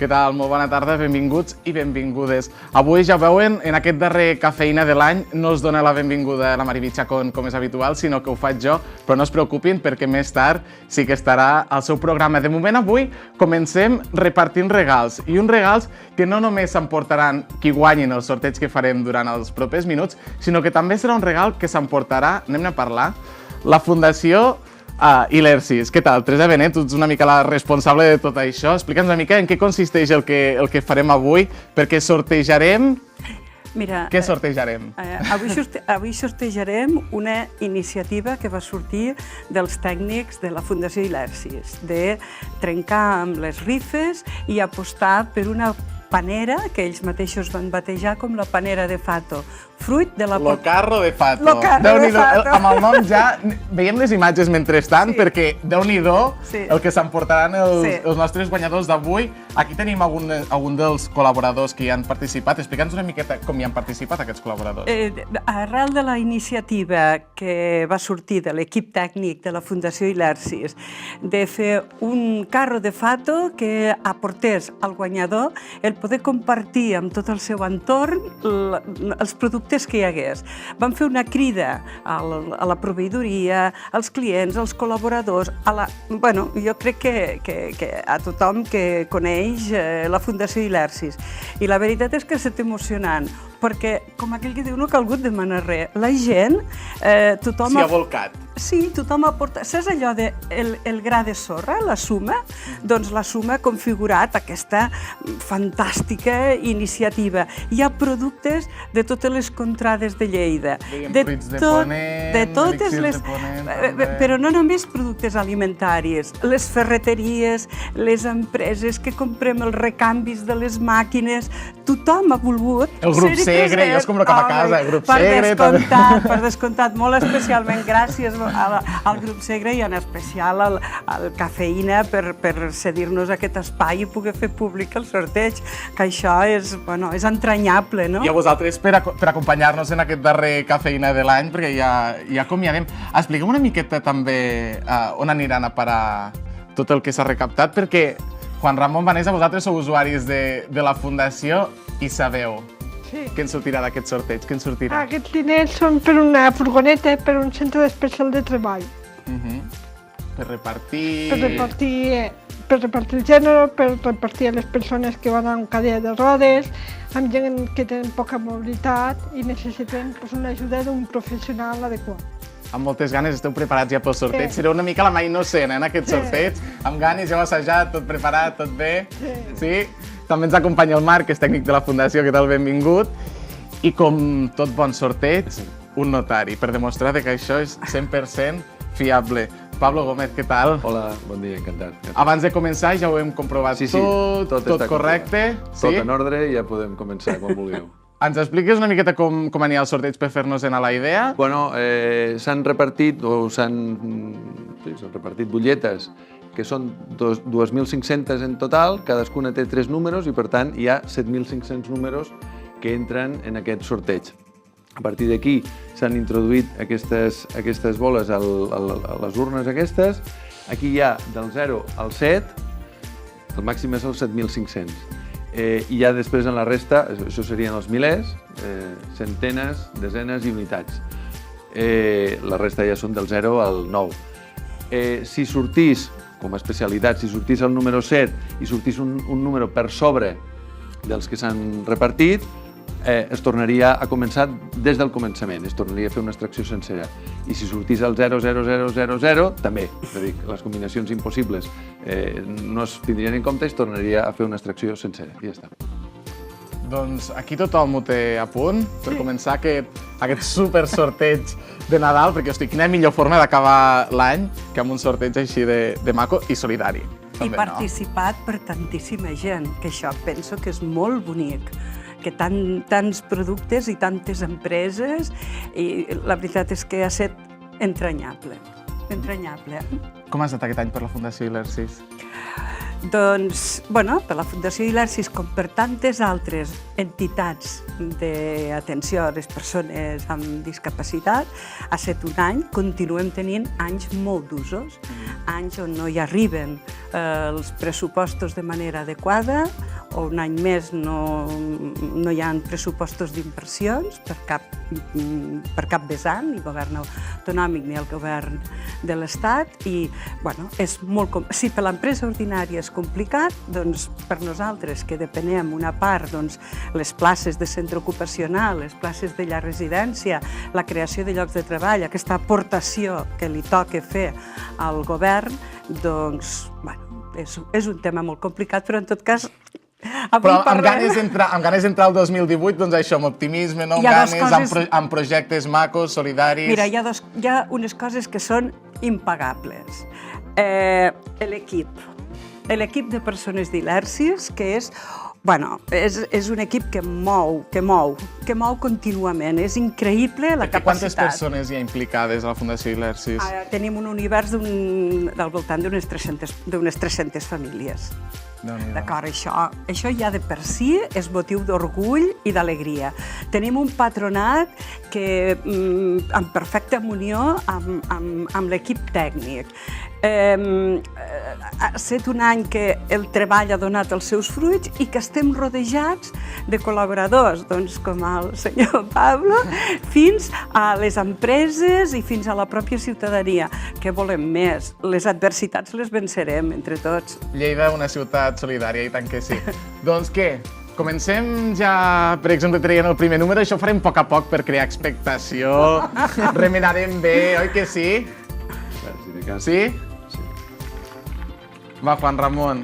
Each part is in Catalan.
Què tal? Molt bona tarda, benvinguts i benvingudes. Avui, ja veuen, en aquest darrer Cafeïna de l'any no us dona la benvinguda la Mariby Chacón com és habitual, sinó que ho faig jo, però no es preocupin perquè més tard sí que estarà al seu programa. De moment, avui comencem repartint regals, i uns regals que no només s'emportaran qui guanyin el sorteig que farem durant els propers minuts, sinó que també serà un regal que s'emportarà, anem a parlar, la Fundació Ilersis. Què tal? Teresa Benet, tu ets una mica la responsable de tot això. Explica'ns una mica en què consisteix el que farem avui, perquè sortejarem... Mira, què sortejarem? Avui sortejarem una iniciativa que va sortir dels tècnics de la Fundació Ilersis, de trencar amb les rifes i apostar per una panera que ells mateixos van batejar com la panera de Fato, fruit de la... Lo carro de Fato. Lo carro de Fato. Amb el nom ja veiem les imatges mentrestant, perquè Déu-n'hi-do el que s'emportaran els nostres guanyadors d'avui. Aquí tenim algun dels col·laboradors que hi han participat. Explica'ns una miqueta com hi han participat aquests col·laboradors. Arrel de la iniciativa que va sortir de l'equip tècnic de la Fundació Ilersis de fer un carro de Fato que aportés al guanyador el poder compartir amb tot el seu entorn els productes que hi hagués. Vam fer una crida a la proveïdoria, als clients, als col·laboradors, jo crec que a tothom que coneix la Fundació Ilersis. I la veritat és que ha estat emocionant, perquè, com aquell que diu, no ha calgut demanar res. La gent, tothom... S'hi ha volcat. Sí, tothom ha portat... Saps allò del gra de sorra, la suma? Doncs la suma ha configurat aquesta fantàstica iniciativa. Hi ha productes de totes les contrades de Lleida. Fruits de ponent, elixirs de ponent... Però no només productes alimentaris. Les ferreteries, les empreses que comprem els recanvis de les màquines, tothom ha volgut... El grup Segre, jo és com el cap a casa, el grup Segre... Per descomptat, molt especialment gràcies al grup Segre i en especial al Cafeïna per cedir-nos aquest espai i poder fer públic el sorteig, que això és entranyable, no? I a vosaltres per acompanyar-nos en aquest darrer Cafeïna de l'any, perquè ja acomiadem. Expliquem una miqueta també on aniran a parar tot el que s'ha recaptat, perquè Juan Ramon, Vanessa, vosaltres sou usuaris de la Fundació i sabeu què ens sortirà d'aquest sorteig? Què ens sortirà? Aquests diners són per una furgoneta, per un centre especial de treball. Per repartir... Per repartir el gènere, per repartir a les persones que van amb cadira de rodes, amb gent que tenen poca mobilitat i necessiten una ajuda d'un professional adequat. Amb moltes ganes, esteu preparats ja pel sorteig. Sereu una mica la mà innocent en aquest sorteig. Amb ganes, ja heu assajat, tot preparat, tot bé. Sí? També ens acompanya el Marc, que és tècnic de la Fundació, que tal, benvingut. I com tot bon sorteig, un notari, per demostrar que això és 100% fiable. Pablo Gómez, què tal? Hola, bon dia, encantat. Abans de començar ja ho hem comprovat tot correcte. Tot en ordre i ja podem començar quan vulgueu. Ens expliques una miqueta com anirà el sorteig per fer-nos-en a la idea? Bueno, s'han repartit butlletes que són 2.500 en total, cadascuna té 3 números i per tant hi ha 7.500 números que entren en aquest sorteig. A partir d'aquí s'han introduït aquestes boles a les urnes aquestes. Aquí hi ha del 0 al 7, el màxim és el 7.500. I ja després en la resta, això serien els milers, centenes, desenes i unitats. La resta ja són del 0 al 9. Si sortís, com a especialitat, si sortís el número 7 i sortís un número per sobre dels que s'han repartit, es tornaria a començar des del començament, es tornaria a fer una extracció sencera. I si sortís el 0, 0, 0, 0, 0, també, és a dir, les combinacions impossibles no es tindrien en compte i es tornaria a fer una extracció sencera, i ja està. Doncs aquí tothom ho té a punt per començar aquest super sorteig de Nadal, perquè, hosti, quina millor forma d'acabar l'any que amb un sorteig així de maco i solidari. I participat per tantíssima gent, que això penso que és molt bonic, que tants productes i tantes empreses, i la veritat és que ha estat entranyable, entranyable. Com ha estat aquest any per la Fundació Ilersis? Doncs, per la Fundació Ilersis, com per tantes altres entitats d'atenció a les persones amb discapacitat, ha estat un any, continuem tenint anys molt d'usos, anys on no hi arriben els pressupostos de manera adequada, o un any més no hi ha pressupostos d'inversions per cap vessant, ni govern autonòmic ni el govern de l'Estat, i si per l'empresa ordinària és complicat, doncs per nosaltres, que depenem una part, les places de centre ocupacional, les places de llar residència, la creació de llocs de treball, aquesta aportació que li toca fer al govern, doncs, és un tema molt complicat, però en tot cas però amb ganes d'entrar al 2018, doncs això, amb optimisme, amb ganes, amb projectes macos, solidaris... Mira, hi ha unes coses que són impagables. L'equip de persones d'Ilersis, que és un equip que mou contínuament. És increïble la capacitat. Quantes persones hi ha implicades a la Fundació Ilersis? Tenim un univers del voltant d'unes 300 famílies. D'acord, això ja de per si és motiu d'orgull i d'alegria. Tenim un patronat que, en perfecta unió amb l'equip tècnic. Ha estat un any que el treball ha donat els seus fruits i que estem rodejats de col·laboradors, com el senyor Pablo, fins a les empreses i fins a la pròpia ciutadania. Què volem més? Les adversitats les vencerem entre tots. Lleida, una ciutat solidària, i tant que sí. Doncs què? Comencem ja, per exemple, traient el primer número, això ho farem a poc per crear expectació, remenarem bé, oi que sí? Sí? Va, Juan Ramon.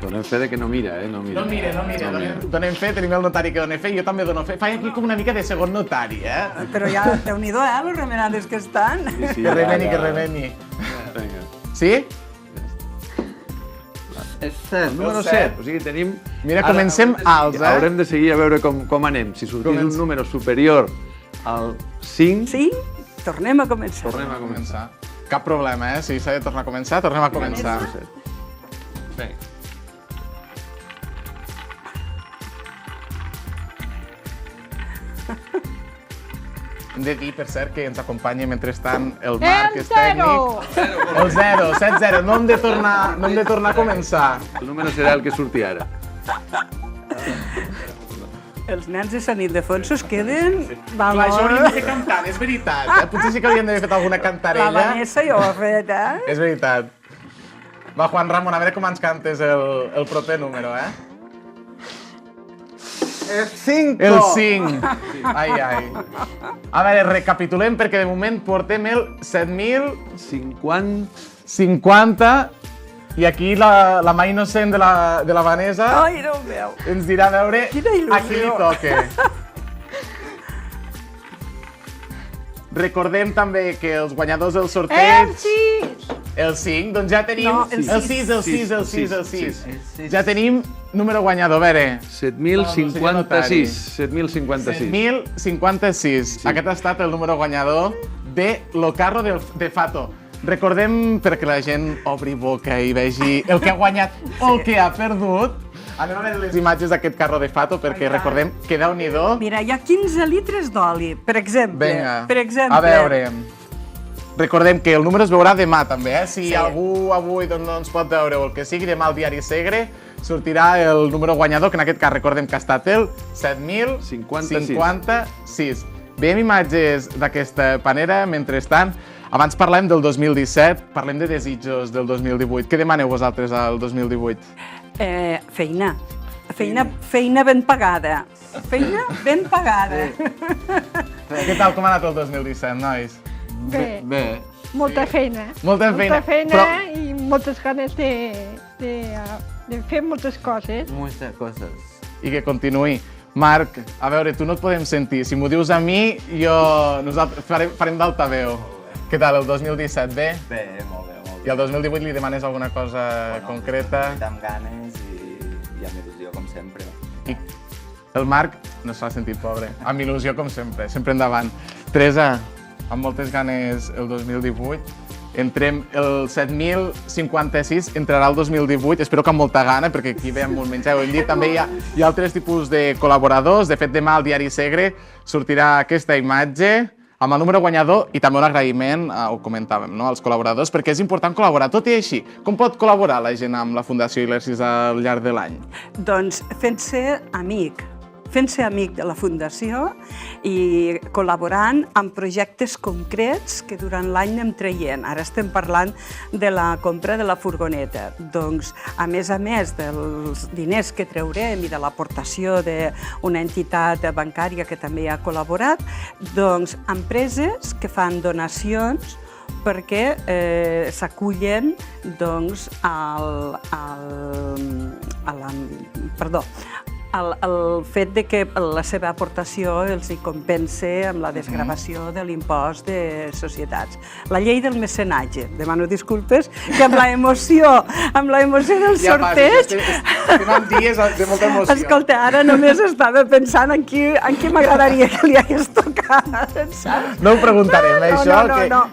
Donem fe que no mira, No mira. Donem fe, tenim el notari que dona fe, jo també dono fe. Faig aquí com una mica de segon notari, Però ja, Déu-n'hi-do, les remenades que estan. Que remeni. Sí? És cert. Número 7. O sigui, tenim... Mira, comencem alts, Haurem de seguir a veure com anem. Si sortís un número superior al 5... Sí? Tornem a començar. Tornem a començar. Cap problema, Si s'ha de tornar a començar, tornem a començar. Vinga. Hem de dir, per cert, que ens acompanya mentrestant el Marc, que és tècnic. El 0, 7-0. No hem de tornar a començar. El número serà el que surti ara. Els nens de Sant Ildefonso es queden... Clar, això hauríem de fer cantant, és veritat. Potser sí que hauríem d'haver fet alguna cantarella. La Vanessa ja ho ha fet, És veritat. Va, Juan Ramon, a veure com ens cantes el proper número, El 5! El 5! Ai. A veure, recapitulem, perquè de moment portem el 7.050 i aquí la mà innocent de la Vanessa ens dirà a veure a qui li toca. Recordem també que els guanyadors del sorteig... El 5, doncs ja tenim... No, el 6. Ja tenim número guanyador, a veure... 7.056. 7.056. Aquest ha estat el número guanyador de Lo Carro de Fato. Recordem, perquè la gent obri boca i vegi el que ha guanyat o el que ha perdut, anem a veure les imatges d'aquest carro de Fato, perquè recordem que Déu-n'hi-do... Mira, hi ha 15 litres d'oli, per exemple. Vinga, a veure... Recordem que el número es veurà demà, també, Si algú avui no ens pot veure o el que sigui, demà al Diari Segre sortirà el número guanyador, que en aquest cas recordem que ha estat el 7.056. Veiem imatges d'aquesta manera, mentrestant. Abans parlem del 2017, parlem de desitjos del 2018. Què demaneu vosaltres al 2018? Feina. Feina ben pagada. Feina ben pagada. Què tal, com ha anat el 2017, nois? Bé. Molta feina. Molta feina, i moltes ganes de fer moltes coses. Moltes coses. I que continuï. Marc, a veure, tu no et podem sentir. Si m'ho dius a mi, nosaltres farem d'altaveu. Què tal, el 2017, bé? Bé, molt bé. I el 2018 li demanes alguna cosa concreta? Amb ganes i amb il·lusió, com sempre. I el Marc no s'ha sentit pobre. Amb il·lusió, com sempre. Sempre endavant. Teresa, amb moltes ganes el 2018. Entrem el 7.056, entrarà el 2018, espero que amb molta gana, perquè aquí veiem molt menys, ho hem dit, també hi ha altres tipus de col·laboradors. De fet, demà al Diari Segre sortirà aquesta imatge, amb el número guanyador i també un agraïment, ho comentàvem, no?, als col·laboradors, perquè és important col·laborar. Tot i així, com pot col·laborar la gent amb la Fundació Ilersis al llarg de l'any? Doncs fent-se amic de la Fundació i col·laborant en projectes concrets que durant l'any anem traient. Ara estem parlant de la compra de la furgoneta. Doncs, a més dels diners que traurem i de l'aportació d'una entitat bancària que també ha col·laborat, doncs, empreses que fan donacions perquè s'acullen doncs, el fet de que la seva aportació els hi compensa amb la desgravació de l'impost de societats. La llei del mecenatge. Demano disculpes que amb l'emoció del sorteig... Estem en dies de molta emoció. Escolta, ara només estava pensant en qui m'agradaria que li hagués tocat, saps? No ho preguntarem, això,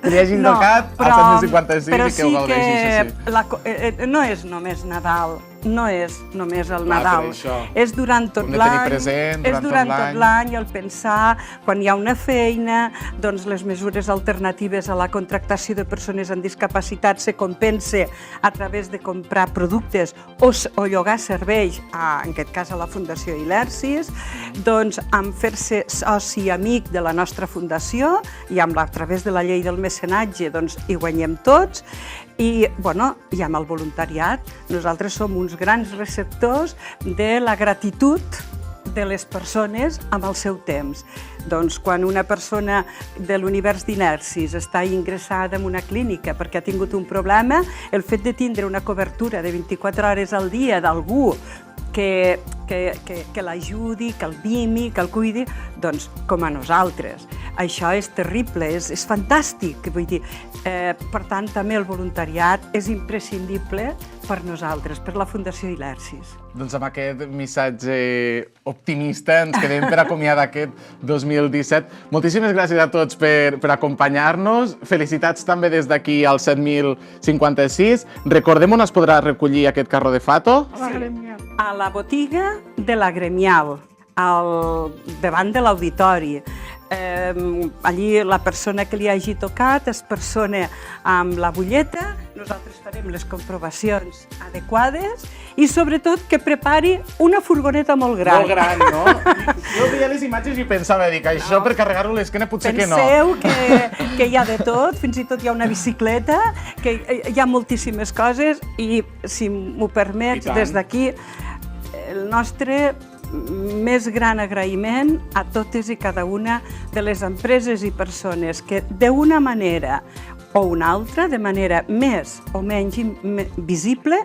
que li hagin tocat al 156 i que ho gaudeixis així. No és només Nadal, no és només el Nadal, és durant tot l'any, és durant tot l'any el pensar, quan hi ha una feina, doncs les mesures alternatives a la contractació de persones amb discapacitat se compensa a través de comprar productes o llogar serveis, en aquest cas a la Fundació Ilersis, doncs amb fer-se soci amic de la nostra fundació i a través de la llei del mecenatge doncs hi guanyem tots. I amb el voluntariat nosaltres som uns grans receptors de la gratitud de les persones amb el seu temps. Doncs quan una persona de l'univers d'Ilersis està ingressada en una clínica perquè ha tingut un problema, el fet de tindre una cobertura de 24 hores al dia d'algú que l'ajudi, que el mimi, que el cuidi, doncs com a nosaltres. Això és terrible, és fantàstic. Vull dir, per tant, també el voluntariat és imprescindible per nosaltres, per la Fundació Ilersis. Doncs amb aquest missatge optimista ens quedem per acomiadar aquest 2017. Moltíssimes gràcies a tots per acompanyar-nos. Felicitats també des d'aquí al 7056. Recordem on es podrà recollir aquest carro de fato? A la botiga de la Gremial, davant de l'auditori. Allí la persona que li hagi tocat es persona amb la butlleta, nosaltres farem les comprovacions adequades i sobretot que prepari una furgoneta molt gran. Molt gran, no? Jo veia les imatges i pensava, dic, això per carregar-ho a l'esquena potser que no. Penseu que hi ha de tot, fins i tot hi ha una bicicleta, que hi ha moltíssimes coses i, si m'ho permets, des d'aquí el nostre més gran agraïment a totes i cada una de les empreses i persones que d'una manera o una altra, de manera més o menys visible,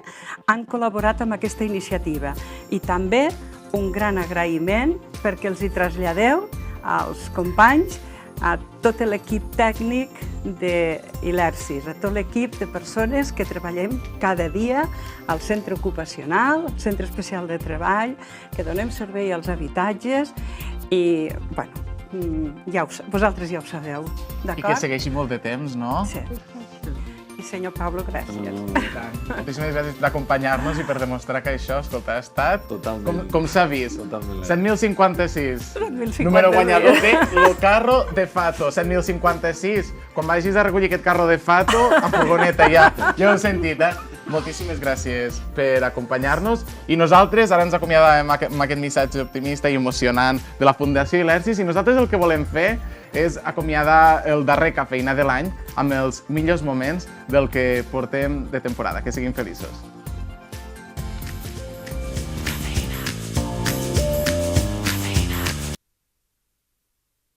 han col·laborat amb aquesta iniciativa. I també un gran agraïment perquè els hi traslladeu als companys, a tot l'equip tècnic d'Ilersis, a tot l'equip de persones que treballem cada dia al centre ocupacional, al centre especial de treball, que donem servei als habitatges i, vosaltres ja ho sabeu, d'acord? I que segueixi molt de temps, no? Sí. I senyor Pablo, gràcies. Moltíssimes gràcies d'acompanyar-nos i per demostrar que això, escolta, ha estat com s'ha vist. 7056, número guanyador de Lo Carro de Fato. 7056, quan vagis a recollir aquest carro de Fato, amb furgoneta ja ho he sentit, Moltíssimes gràcies per acompanyar-nos i nosaltres ara ens acomiadàvem amb aquest missatge optimista i emocionant de la Fundació Ilersis i nosaltres el que volem fer és acomiadar el darrer Cafeïna de l'any amb els millors moments del que portem de temporada. Que siguin feliços.